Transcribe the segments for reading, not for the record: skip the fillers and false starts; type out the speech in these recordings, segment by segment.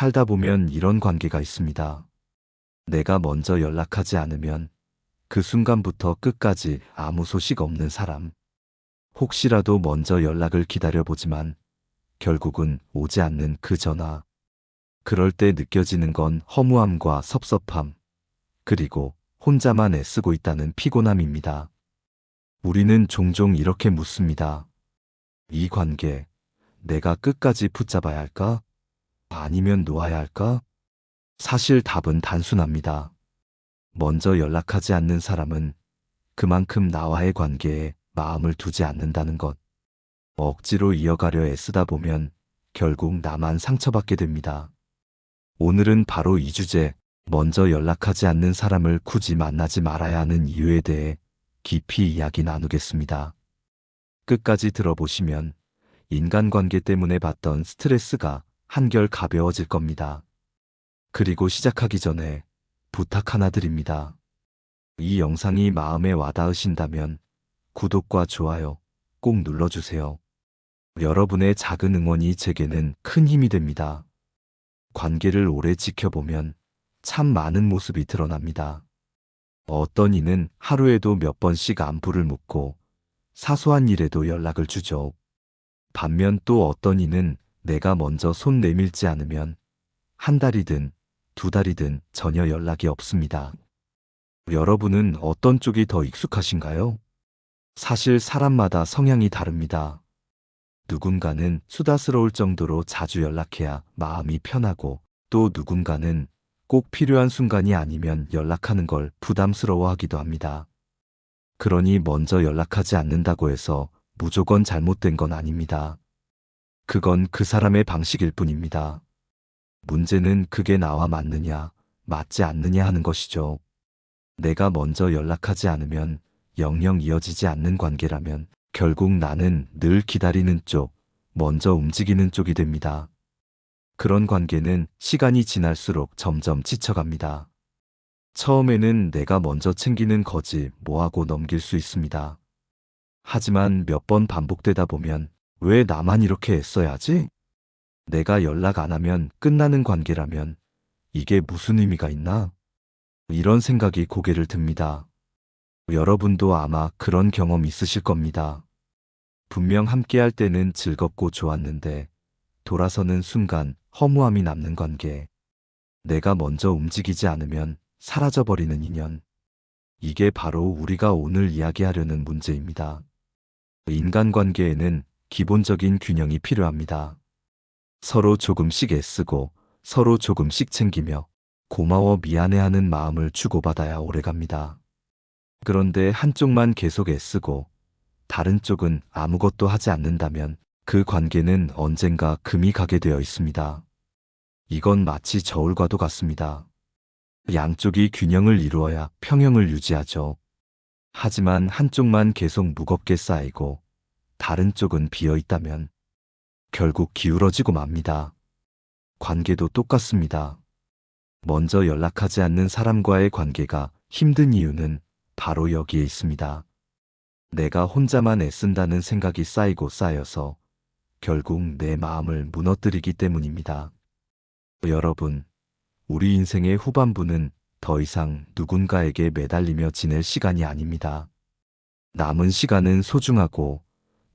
살다 보면 이런 관계가 있습니다. 내가 먼저 연락하지 않으면 그 순간부터 끝까지 아무 소식 없는 사람. 혹시라도 먼저 연락을 기다려보지만 결국은 오지 않는 그 전화. 그럴 때 느껴지는 건 허무함과 섭섭함, 그리고 혼자만 애쓰고 있다는 피곤함입니다. 우리는 종종 이렇게 묻습니다. 이 관계, 내가 끝까지 붙잡아야 할까? 아니면 놓아야 할까? 사실 답은 단순합니다. 먼저 연락하지 않는 사람은 그만큼 나와의 관계에 마음을 두지 않는다는 것. 억지로 이어가려 애쓰다 보면 결국 나만 상처받게 됩니다. 오늘은 바로 이 주제, 먼저 연락하지 않는 사람을 굳이 만나지 말아야 하는 이유에 대해 깊이 이야기 나누겠습니다. 끝까지 들어보시면 인간관계 때문에 받던 스트레스가 한결 가벼워질 겁니다. 그리고 시작하기 전에 부탁 하나 드립니다. 이 영상이 마음에 와닿으신다면 구독과 좋아요 꼭 눌러주세요. 여러분의 작은 응원이 제게는 큰 힘이 됩니다. 관계를 오래 지켜보면 참 많은 모습이 드러납니다. 어떤 이는 하루에도 몇 번씩 안부를 묻고 사소한 일에도 연락을 주죠. 반면 또 어떤 이는 내가 먼저 손 내밀지 않으면 한 달이든 두 달이든 전혀 연락이 없습니다. 여러분은 어떤 쪽이 더 익숙하신가요? 사실 사람마다 성향이 다릅니다. 누군가는 수다스러울 정도로 자주 연락해야 마음이 편하고 또 누군가는 꼭 필요한 순간이 아니면 연락하는 걸 부담스러워하기도 합니다. 그러니 먼저 연락하지 않는다고 해서 무조건 잘못된 건 아닙니다. 그건 그 사람의 방식일 뿐입니다. 문제는 그게 나와 맞느냐, 맞지 않느냐 하는 것이죠. 내가 먼저 연락하지 않으면 영영 이어지지 않는 관계라면 결국 나는 늘 기다리는 쪽, 먼저 움직이는 쪽이 됩니다. 그런 관계는 시간이 지날수록 점점 지쳐갑니다. 처음에는 내가 먼저 챙기는 거지 뭐하고 넘길 수 있습니다. 하지만 몇 번 반복되다 보면 왜 나만 이렇게 애써야지? 내가 연락 안 하면 끝나는 관계라면 이게 무슨 의미가 있나? 이런 생각이 고개를 듭니다. 여러분도 아마 그런 경험 있으실 겁니다. 분명 함께할 때는 즐겁고 좋았는데 돌아서는 순간 허무함이 남는 관계. 내가 먼저 움직이지 않으면 사라져버리는 인연. 이게 바로 우리가 오늘 이야기하려는 문제입니다. 인간관계에는 기본적인 균형이 필요합니다. 서로 조금씩 애쓰고 서로 조금씩 챙기며 고마워 미안해하는 마음을 주고받아야 오래갑니다. 그런데 한쪽만 계속 애쓰고 다른 쪽은 아무것도 하지 않는다면 그 관계는 언젠가 금이 가게 되어 있습니다. 이건 마치 저울과도 같습니다. 양쪽이 균형을 이루어야 평형을 유지하죠. 하지만 한쪽만 계속 무겁게 쌓이고 다른 쪽은 비어 있다면 결국 기울어지고 맙니다. 관계도 똑같습니다. 먼저 연락하지 않는 사람과의 관계가 힘든 이유는 바로 여기에 있습니다. 내가 혼자만 애쓴다는 생각이 쌓이고 쌓여서 결국 내 마음을 무너뜨리기 때문입니다. 여러분, 우리 인생의 후반부는 더 이상 누군가에게 매달리며 지낼 시간이 아닙니다. 남은 시간은 소중하고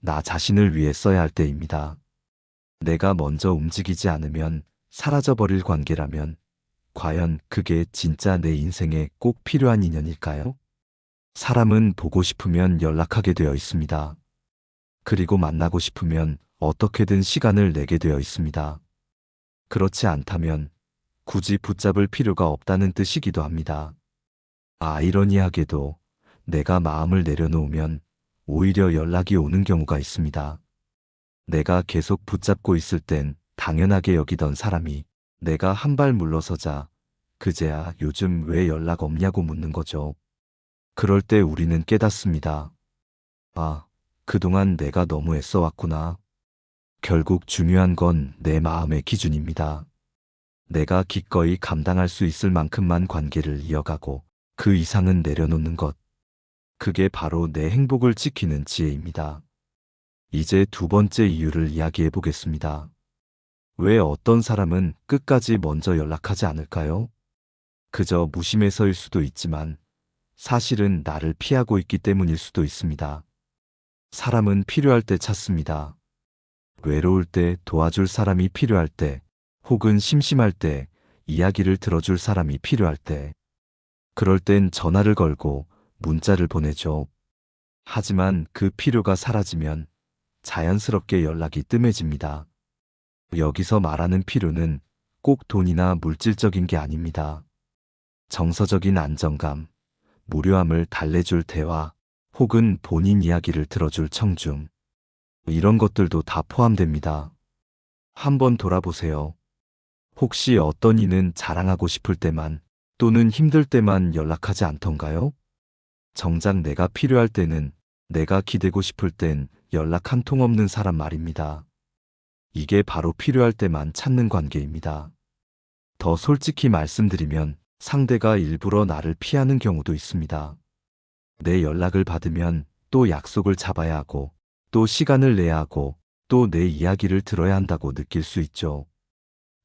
나 자신을 위해 써야 할 때입니다. 내가 먼저 움직이지 않으면 사라져버릴 관계라면 과연 그게 진짜 내 인생에 꼭 필요한 인연일까요? 사람은 보고 싶으면 연락하게 되어 있습니다. 그리고 만나고 싶으면 어떻게든 시간을 내게 되어 있습니다. 그렇지 않다면 굳이 붙잡을 필요가 없다는 뜻이기도 합니다. 아이러니하게도 내가 마음을 내려놓으면 오히려 연락이 오는 경우가 있습니다. 내가 계속 붙잡고 있을 땐 당연하게 여기던 사람이 내가 한 발 물러서자 그제야 요즘 왜 연락 없냐고 묻는 거죠. 그럴 때 우리는 깨닫습니다. 아, 그동안 내가 너무 애써왔구나. 결국 중요한 건 내 마음의 기준입니다. 내가 기꺼이 감당할 수 있을 만큼만 관계를 이어가고 그 이상은 내려놓는 것. 그게 바로 내 행복을 지키는 지혜입니다. 이제 두 번째 이유를 이야기해 보겠습니다. 왜 어떤 사람은 끝까지 먼저 연락하지 않을까요? 그저 무심해서일 수도 있지만 사실은 나를 피하고 있기 때문일 수도 있습니다. 사람은 필요할 때 찾습니다. 외로울 때, 도와줄 사람이 필요할 때, 혹은 심심할 때, 이야기를 들어줄 사람이 필요할 때, 그럴 땐 전화를 걸고 문자를 보내죠. 하지만 그 필요가 사라지면 자연스럽게 연락이 뜸해집니다. 여기서 말하는 필요는 꼭 돈이나 물질적인 게 아닙니다. 정서적인 안정감, 무료함을 달래줄 대화, 혹은 본인 이야기를 들어줄 청중. 이런 것들도 다 포함됩니다. 한번 돌아보세요. 혹시 어떤 이는 자랑하고 싶을 때만 또는 힘들 때만 연락하지 않던가요? 정작 내가 필요할 때는, 내가 기대고 싶을 땐 연락 한 통 없는 사람 말입니다. 이게 바로 필요할 때만 찾는 관계입니다. 더 솔직히 말씀드리면 상대가 일부러 나를 피하는 경우도 있습니다. 내 연락을 받으면 또 약속을 잡아야 하고, 또 시간을 내야 하고, 또 내 이야기를 들어야 한다고 느낄 수 있죠.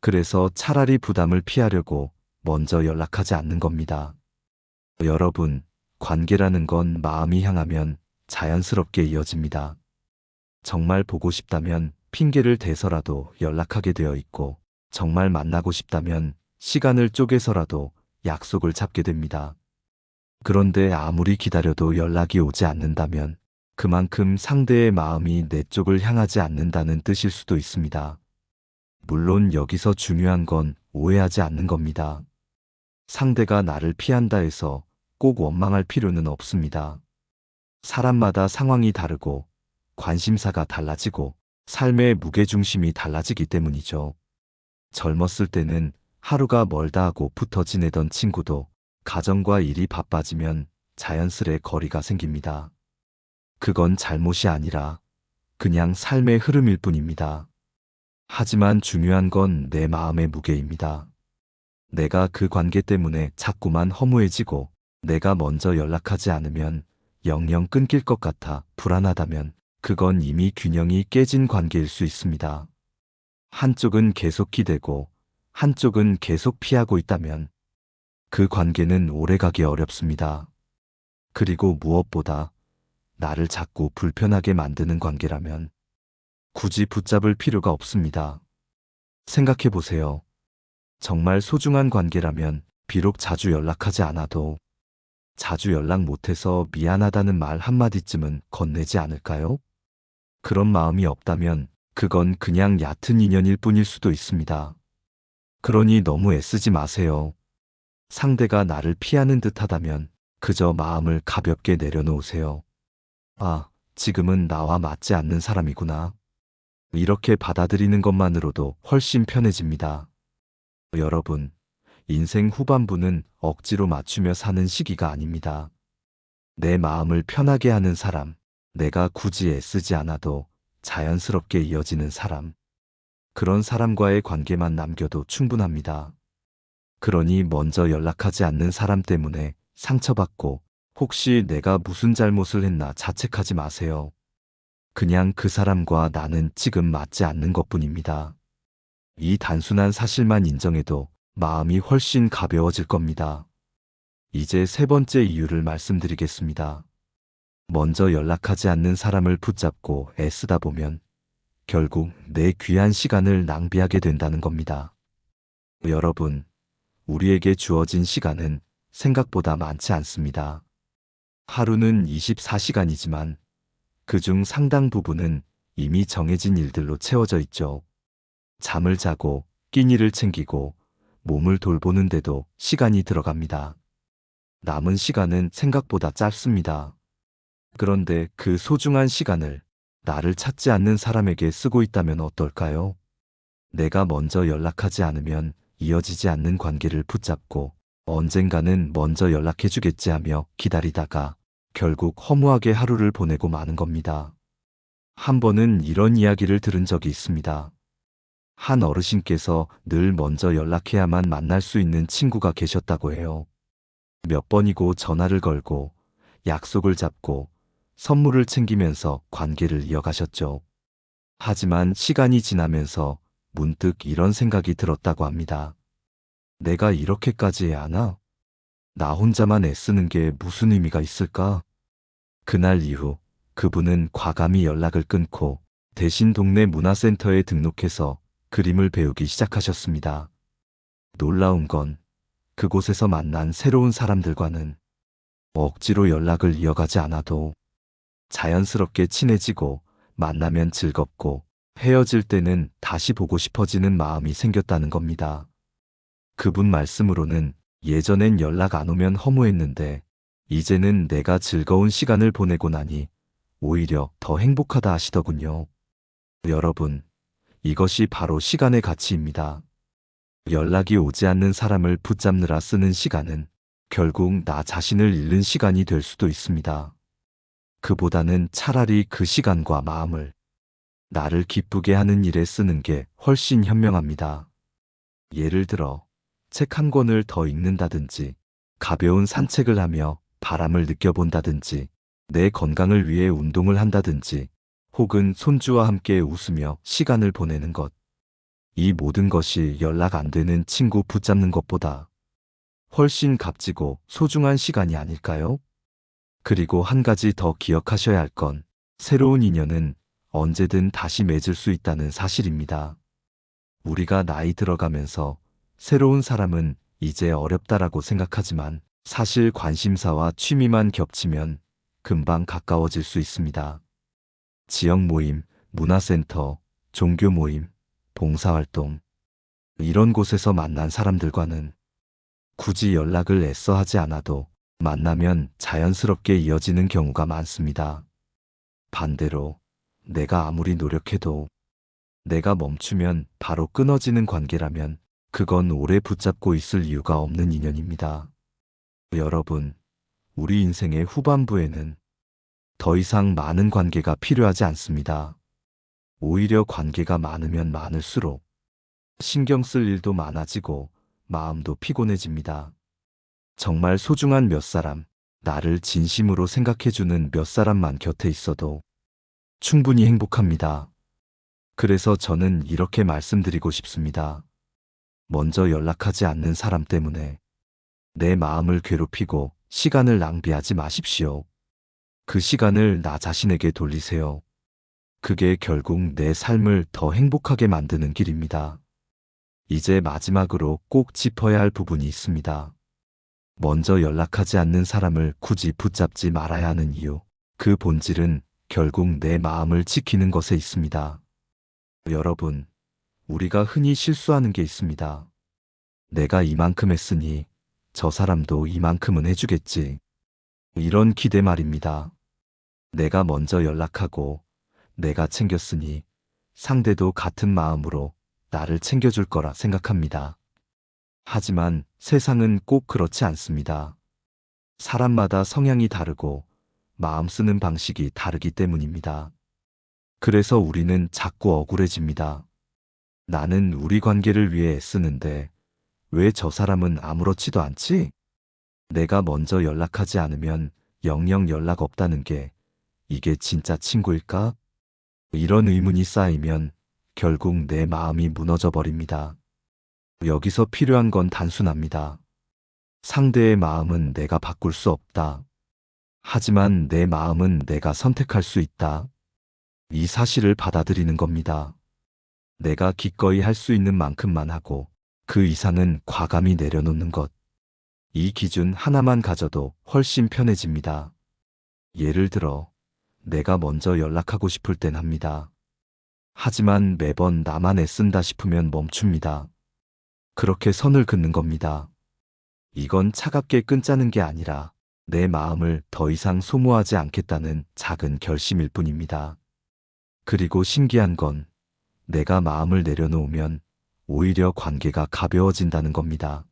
그래서 차라리 부담을 피하려고 먼저 연락하지 않는 겁니다. 여러분, 관계라는 건 마음이 향하면 자연스럽게 이어집니다. 정말 보고 싶다면 핑계를 대서라도 연락하게 되어 있고, 정말 만나고 싶다면 시간을 쪼개서라도 약속을 잡게 됩니다. 그런데 아무리 기다려도 연락이 오지 않는다면 그만큼 상대의 마음이 내 쪽을 향하지 않는다는 뜻일 수도 있습니다. 물론 여기서 중요한 건 오해하지 않는 겁니다. 상대가 나를 피한다 해서 꼭 원망할 필요는 없습니다. 사람마다 상황이 다르고 관심사가 달라지고 삶의 무게중심이 달라지기 때문이죠. 젊었을 때는 하루가 멀다 하고 붙어 지내던 친구도 가정과 일이 바빠지면 자연스레 거리가 생깁니다. 그건 잘못이 아니라 그냥 삶의 흐름일 뿐입니다. 하지만 중요한 건 내 마음의 무게입니다. 내가 그 관계 때문에 자꾸만 허무해지고 내가 먼저 연락하지 않으면 영영 끊길 것 같아 불안하다면 그건 이미 균형이 깨진 관계일 수 있습니다. 한쪽은 계속 기대고 한쪽은 계속 피하고 있다면 그 관계는 오래가기 어렵습니다. 그리고 무엇보다 나를 자꾸 불편하게 만드는 관계라면 굳이 붙잡을 필요가 없습니다. 생각해 보세요. 정말 소중한 관계라면 비록 자주 연락하지 않아도 자주 연락 못해서 미안하다는 말 한마디쯤은 건네지 않을까요? 그런 마음이 없다면 그건 그냥 얕은 인연일 뿐일 수도 있습니다. 그러니 너무 애쓰지 마세요. 상대가 나를 피하는 듯 하다면 그저 마음을 가볍게 내려놓으세요. 아, 지금은 나와 맞지 않는 사람이구나. 이렇게 받아들이는 것만으로도 훨씬 편해집니다. 여러분, 인생 후반부는 억지로 맞추며 사는 시기가 아닙니다. 내 마음을 편하게 하는 사람, 내가 굳이 애쓰지 않아도 자연스럽게 이어지는 사람, 그런 사람과의 관계만 남겨도 충분합니다. 그러니 먼저 연락하지 않는 사람 때문에 상처받고 혹시 내가 무슨 잘못을 했나 자책하지 마세요. 그냥 그 사람과 나는 지금 맞지 않는 것뿐입니다. 이 단순한 사실만 인정해도 마음이 훨씬 가벼워질 겁니다. 이제 세 번째 이유를 말씀드리겠습니다. 먼저 연락하지 않는 사람을 붙잡고 애쓰다 보면 결국 내 귀한 시간을 낭비하게 된다는 겁니다. 여러분, 우리에게 주어진 시간은 생각보다 많지 않습니다. 하루는 24시간이지만 그중 상당 부분은 이미 정해진 일들로 채워져 있죠. 잠을 자고 끼니를 챙기고 몸을 돌보는데도 시간이 들어갑니다. 남은 시간은 생각보다 짧습니다. 그런데 그 소중한 시간을 나를 찾지 않는 사람에게 쓰고 있다면 어떨까요? 내가 먼저 연락하지 않으면 이어지지 않는 관계를 붙잡고 언젠가는 먼저 연락해주겠지 하며 기다리다가 결국 허무하게 하루를 보내고 마는 겁니다. 한 번은 이런 이야기를 들은 적이 있습니다. 한 어르신께서 늘 먼저 연락해야만 만날 수 있는 친구가 계셨다고 해요. 몇 번이고 전화를 걸고 약속을 잡고 선물을 챙기면서 관계를 이어가셨죠. 하지만 시간이 지나면서 문득 이런 생각이 들었다고 합니다. 내가 이렇게까지 해야 하나? 나 혼자만 애쓰는 게 무슨 의미가 있을까? 그날 이후 그분은 과감히 연락을 끊고 대신 동네 문화센터에 등록해서 그림을 배우기 시작하셨습니다. 놀라운 건 그곳에서 만난 새로운 사람들과는 억지로 연락을 이어가지 않아도 자연스럽게 친해지고 만나면 즐겁고 헤어질 때는 다시 보고 싶어지는 마음이 생겼다는 겁니다. 그분 말씀으로는 예전엔 연락 안 오면 허무했는데 이제는 내가 즐거운 시간을 보내고 나니 오히려 더 행복하다 하시더군요. 여러분, 이것이 바로 시간의 가치입니다. 연락이 오지 않는 사람을 붙잡느라 쓰는 시간은 결국 나 자신을 잃는 시간이 될 수도 있습니다. 그보다는 차라리 그 시간과 마음을 나를 기쁘게 하는 일에 쓰는 게 훨씬 현명합니다. 예를 들어, 책 한 권을 더 읽는다든지, 가벼운 산책을 하며 바람을 느껴본다든지, 내 건강을 위해 운동을 한다든지, 혹은 손주와 함께 웃으며 시간을 보내는 것. 이 모든 것이 연락 안 되는 친구 붙잡는 것보다 훨씬 값지고 소중한 시간이 아닐까요? 그리고 한 가지 더 기억하셔야 할 건 새로운 인연은 언제든 다시 맺을 수 있다는 사실입니다. 우리가 나이 들어가면서 새로운 사람은 이제 어렵다라고 생각하지만 사실 관심사와 취미만 겹치면 금방 가까워질 수 있습니다. 지역 모임, 문화센터, 종교 모임, 봉사활동, 이런 곳에서 만난 사람들과는 굳이 연락을 애써 하지 않아도 만나면 자연스럽게 이어지는 경우가 많습니다. 반대로 내가 아무리 노력해도 내가 멈추면 바로 끊어지는 관계라면 그건 오래 붙잡고 있을 이유가 없는 인연입니다. 여러분, 우리 인생의 후반부에는 더 이상 많은 관계가 필요하지 않습니다. 오히려 관계가 많으면 많을수록 신경 쓸 일도 많아지고 마음도 피곤해집니다. 정말 소중한 몇 사람, 나를 진심으로 생각해주는 몇 사람만 곁에 있어도 충분히 행복합니다. 그래서 저는 이렇게 말씀드리고 싶습니다. 먼저 연락하지 않는 사람 때문에 내 마음을 괴롭히고 시간을 낭비하지 마십시오. 그 시간을 나 자신에게 돌리세요. 그게 결국 내 삶을 더 행복하게 만드는 길입니다. 이제 마지막으로 꼭 짚어야 할 부분이 있습니다. 먼저 연락하지 않는 사람을 굳이 붙잡지 말아야 하는 이유. 그 본질은 결국 내 마음을 지키는 것에 있습니다. 여러분, 우리가 흔히 실수하는 게 있습니다. 내가 이만큼 했으니 저 사람도 이만큼은 해주겠지. 이런 기대 말입니다. 내가 먼저 연락하고 내가 챙겼으니 상대도 같은 마음으로 나를 챙겨줄 거라 생각합니다. 하지만 세상은 꼭 그렇지 않습니다. 사람마다 성향이 다르고 마음 쓰는 방식이 다르기 때문입니다. 그래서 우리는 자꾸 억울해집니다. 나는 우리 관계를 위해 애쓰는데 왜 저 사람은 아무렇지도 않지? 내가 먼저 연락하지 않으면 영영 연락 없다는 게 이게 진짜 친구일까? 이런 의문이 쌓이면 결국 내 마음이 무너져 버립니다. 여기서 필요한 건 단순합니다. 상대의 마음은 내가 바꿀 수 없다. 하지만 내 마음은 내가 선택할 수 있다. 이 사실을 받아들이는 겁니다. 내가 기꺼이 할 수 있는 만큼만 하고 그 이상은 과감히 내려놓는 것. 이 기준 하나만 가져도 훨씬 편해집니다. 예를 들어, 내가 먼저 연락하고 싶을 땐 합니다. 하지만 매번 나만 애쓴다 싶으면 멈춥니다. 그렇게 선을 긋는 겁니다. 이건 차갑게 끊자는 게 아니라 내 마음을 더 이상 소모하지 않겠다는 작은 결심일 뿐입니다. 그리고 신기한 건 내가 마음을 내려놓으면 오히려 관계가 가벼워진다는 겁니다.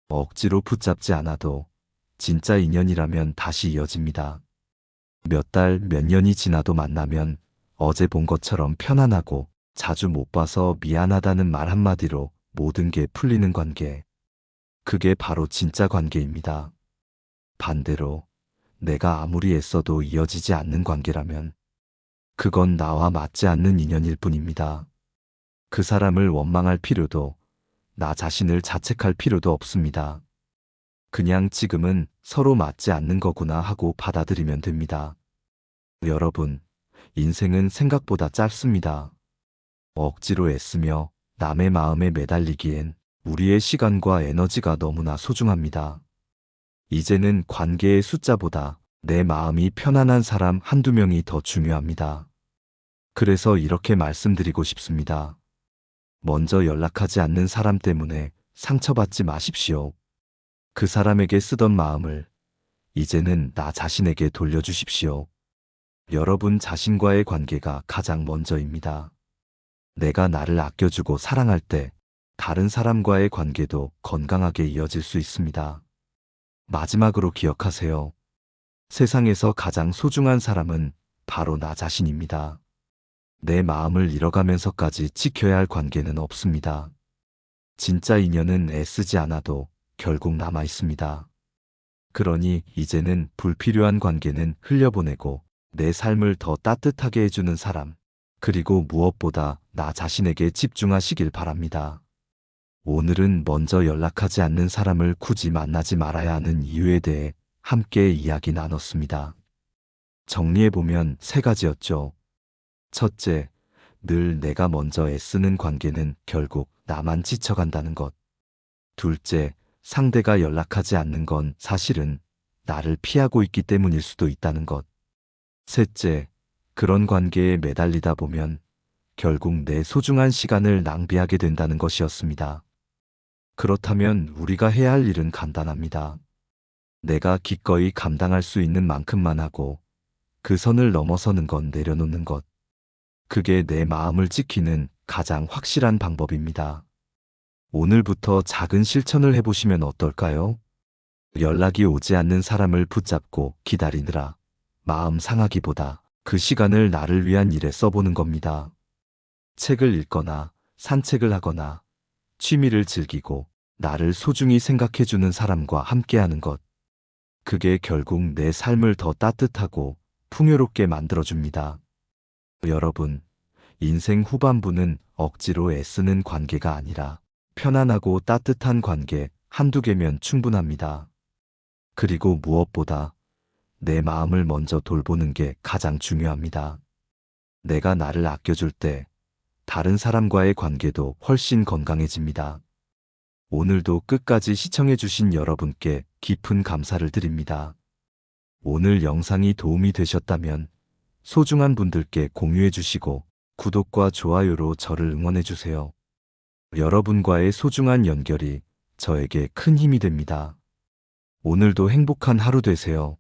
억지로 붙잡지 않아도 진짜 인연이라면 다시 이어집니다. 몇 달, 몇 년이 지나도 만나면 어제 본 것처럼 편안하고 자주 못 봐서 미안하다는 말 한마디로 모든 게 풀리는 관계. 그게 바로 진짜 관계입니다. 반대로 내가 아무리 애써도 이어지지 않는 관계라면 그건 나와 맞지 않는 인연일 뿐입니다. 그 사람을 원망할 필요도, 나 자신을 자책할 필요도 없습니다. 그냥 지금은 서로 맞지 않는 거구나 하고 받아들이면 됩니다. 여러분, 인생은 생각보다 짧습니다. 억지로 애쓰며 남의 마음에 매달리기엔 우리의 시간과 에너지가 너무나 소중합니다. 이제는 관계의 숫자보다 내 마음이 편안한 사람 한두 명이 더 중요합니다. 그래서 이렇게 말씀드리고 싶습니다. 먼저 연락하지 않는 사람 때문에 상처받지 마십시오. 그 사람에게 쓰던 마음을 이제는 나 자신에게 돌려주십시오. 여러분 자신과의 관계가 가장 먼저입니다. 내가 나를 아껴주고 사랑할 때 다른 사람과의 관계도 건강하게 이어질 수 있습니다. 마지막으로 기억하세요. 세상에서 가장 소중한 사람은 바로 나 자신입니다. 내 마음을 잃어가면서까지 지켜야 할 관계는 없습니다. 진짜 인연은 애쓰지 않아도 결국 남아 있습니다. 그러니 이제는 불필요한 관계는 흘려보내고 내 삶을 더 따뜻하게 해주는 사람, 그리고 무엇보다 나 자신에게 집중하시길 바랍니다. 오늘은 먼저 연락하지 않는 사람을 굳이 만나지 말아야 하는 이유에 대해 함께 이야기 나눴습니다. 정리해보면 3가지였죠. 첫째, 늘 내가 먼저 애쓰는 관계는 결국 나만 지쳐간다는 것. 둘째, 상대가 연락하지 않는 건 사실은 나를 피하고 있기 때문일 수도 있다는 것. 셋째, 그런 관계에 매달리다 보면 결국 내 소중한 시간을 낭비하게 된다는 것이었습니다. 그렇다면 우리가 해야 할 일은 간단합니다. 내가 기꺼이 감당할 수 있는 만큼만 하고 그 선을 넘어서는 건 내려놓는 것. 그게 내 마음을 지키는 가장 확실한 방법입니다. 오늘부터 작은 실천을 해보시면 어떨까요? 연락이 오지 않는 사람을 붙잡고 기다리느라 마음 상하기보다 그 시간을 나를 위한 일에 써보는 겁니다. 책을 읽거나 산책을 하거나 취미를 즐기고 나를 소중히 생각해주는 사람과 함께하는 것. 그게 결국 내 삶을 더 따뜻하고 풍요롭게 만들어줍니다. 여러분, 인생 후반부는 억지로 애쓰는 관계가 아니라 편안하고 따뜻한 관계 한두 개면 충분합니다. 그리고 무엇보다 내 마음을 먼저 돌보는 게 가장 중요합니다. 내가 나를 아껴줄 때 다른 사람과의 관계도 훨씬 건강해집니다. 오늘도 끝까지 시청해주신 여러분께 깊은 감사를 드립니다. 오늘 영상이 도움이 되셨다면 소중한 분들께 공유해주시고 구독과 좋아요로 저를 응원해주세요. 여러분과의 소중한 연결이 저에게 큰 힘이 됩니다. 오늘도 행복한 하루 되세요.